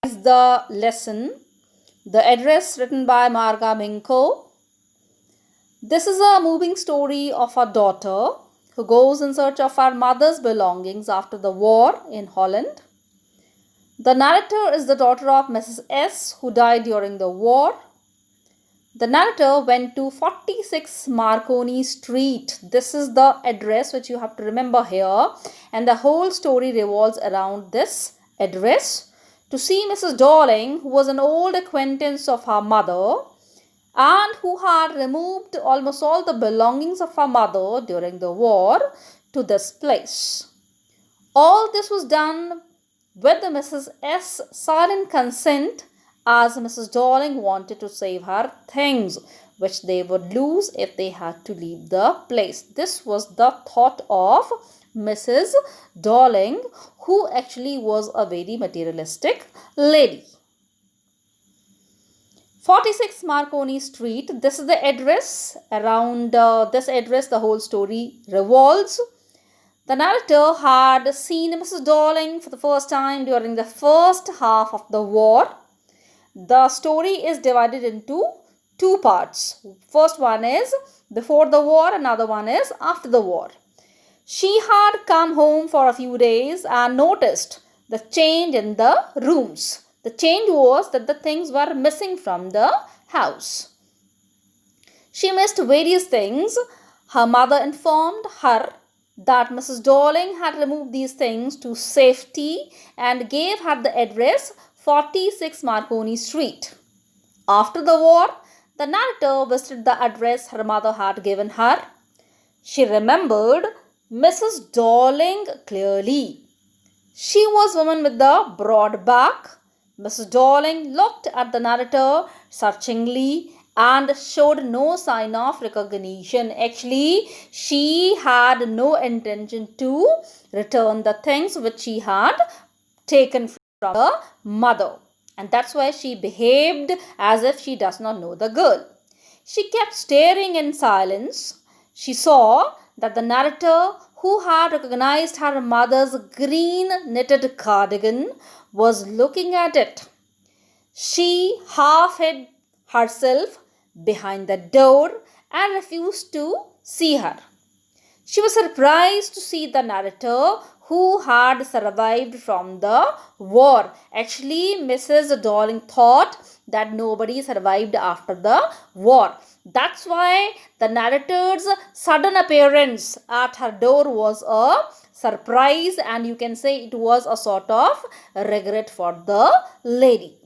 The lesson, the address written by Marga Minko. This is a moving story of a daughter who goes in search of her mother's belongings after the war in Holland. The narrator is the daughter of Mrs. S, who died during the war. The narrator went to 46 Marconi Street. This is the address which you have to remember here, and the whole story revolves around this address to see Mrs. Darling, who was an old acquaintance of her mother and who had removed almost all the belongings of her mother during the war to this place. All this was done with the Mrs. S silent consent, as Mrs. Darling wanted to save her things which they would lose if they had to leave the place. This was the thought of Mrs. Darling, who actually was a very materialistic lady. 46 Marconi Street, this is the address. Around this address the whole story revolves. The narrator had seen Mrs. Darling for the first time during the first half of the war. The story is divided into two parts. First one is before the war, another one is after the war. She had come home for a few days and noticed the change in the rooms. The change was that the things were missing from the house. She missed various things. Her mother informed her that Mrs. Darling had removed these things to safety and gave her the address 46 Marconi Street. After the war, the narrator visited the address her mother had given her. She remembered Mrs. Darling clearly. She was a woman with a broad back. Mrs. Darling looked at the narrator searchingly and showed no sign of recognition. Actually, she had no intention to return the things which she had taken from her mother. And that's why she behaved as if she does not know the girl. She kept staring in silence. She saw that the narrator, who had recognized her mother's green knitted cardigan, was looking at it. She half hid herself behind the door and refused to see her. She was surprised to see the narrator, who had survived from the war. Actually, Mrs. Darling thought that nobody survived after the war. That's why the narrator's sudden appearance at her door was a surprise, and you can say it was a sort of regret for the lady.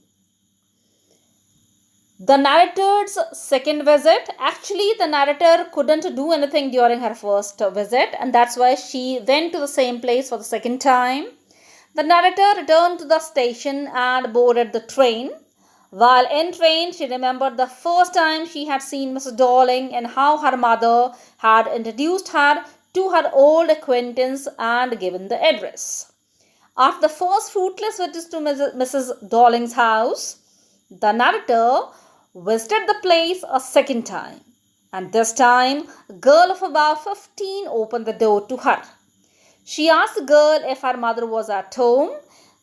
The narrator's second visit, actually the narrator couldn't do anything during her first visit, and that's why she went to the same place for the second time. The narrator returned to the station and boarded the train. While in train, she remembered the first time she had seen Mrs. Darling and how her mother had introduced her to her old acquaintance and given the address. After the first fruitless visit to Mrs. Darling's house, the narrator visited the place a second time, and this time a girl of about 15 opened the door to her. She asked the girl if her mother was at home.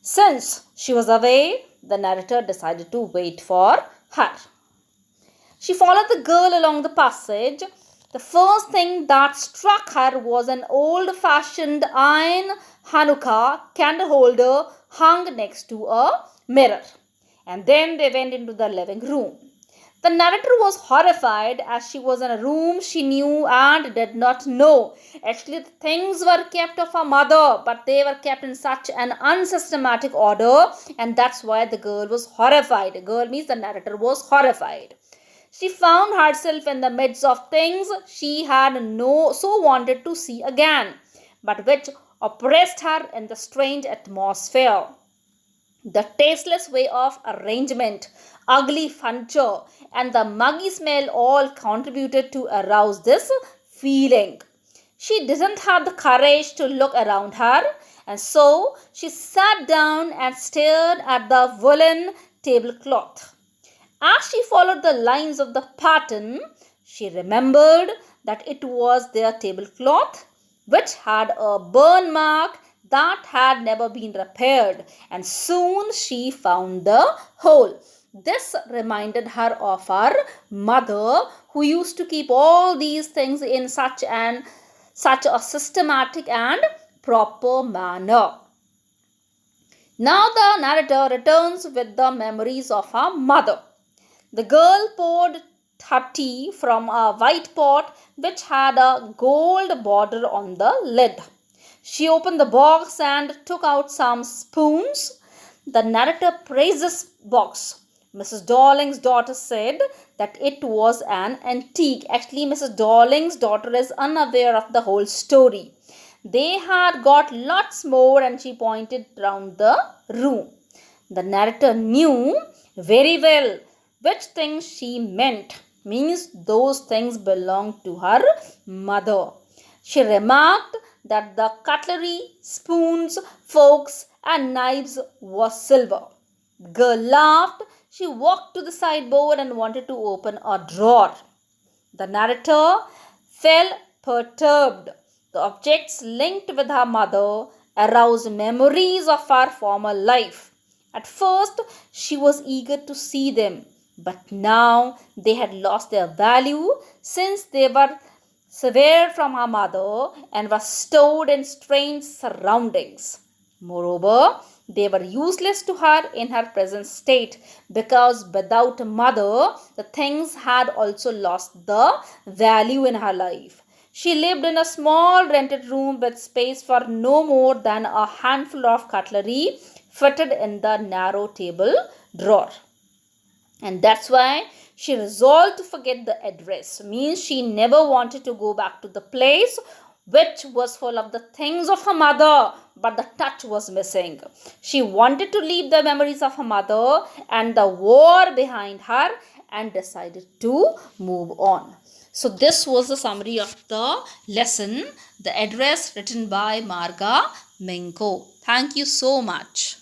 Since she was away, the narrator decided to wait for her. She followed the girl along the passage. The first thing that struck her was an old-fashioned iron Hanukkah candle holder hung next to a mirror. And then they went into the living room. The narrator was horrified, as she was in a room she knew and did not know. Actually, the things were kept of her mother, but they were kept in such an unsystematic order, and that's why the girl was horrified. The girl means the narrator was horrified. She found herself in the midst of things she had so wanted to see again, but which oppressed her in the strange atmosphere. The tasteless way of arrangement, ugly furniture, and the muggy smell all contributed to arouse this feeling. She didn't have the courage to look around her, and so she sat down and stared at the woolen tablecloth. As she followed the lines of the pattern, she remembered that it was their tablecloth which had a burn mark that had never been repaired, and soon she found the hole. This reminded her of her mother, who used to keep all these things in such a systematic and proper manner. Now the narrator returns with the memories of her mother. The girl poured her tea from a white pot which had a gold border on the lid. She opened the box and took out some spoons. The narrator praised this box. Mrs. Darling's daughter said that it was an antique. Actually, Mrs. Darling's daughter is unaware of the whole story. They had got lots more, and she pointed round the room. The narrator knew very well which things she meant, means those things belonged to her mother. She remarked that the cutlery, spoons, forks, and knives was silver. The girl laughed. She walked to the sideboard and wanted to open a drawer. The narrator felt perturbed. The objects linked with her mother aroused memories of her former life. At first, she was eager to see them, but now they had lost their value since they were severed from her mother and were stored in strange surroundings. Moreover, they were useless to her in her present state, because without a mother, the things had also lost the value in her life. She lived in a small rented room with space for no more than a handful of cutlery fitted in the narrow table drawer. And that's why she resolved to forget the address. Means she never wanted to go back to the place which was full of the things of her mother, but the touch was missing. She wanted to leave the memories of her mother and the war behind her and decided to move on. So this was the summary of the lesson, The Address, written by Marga Menko. Thank you so much.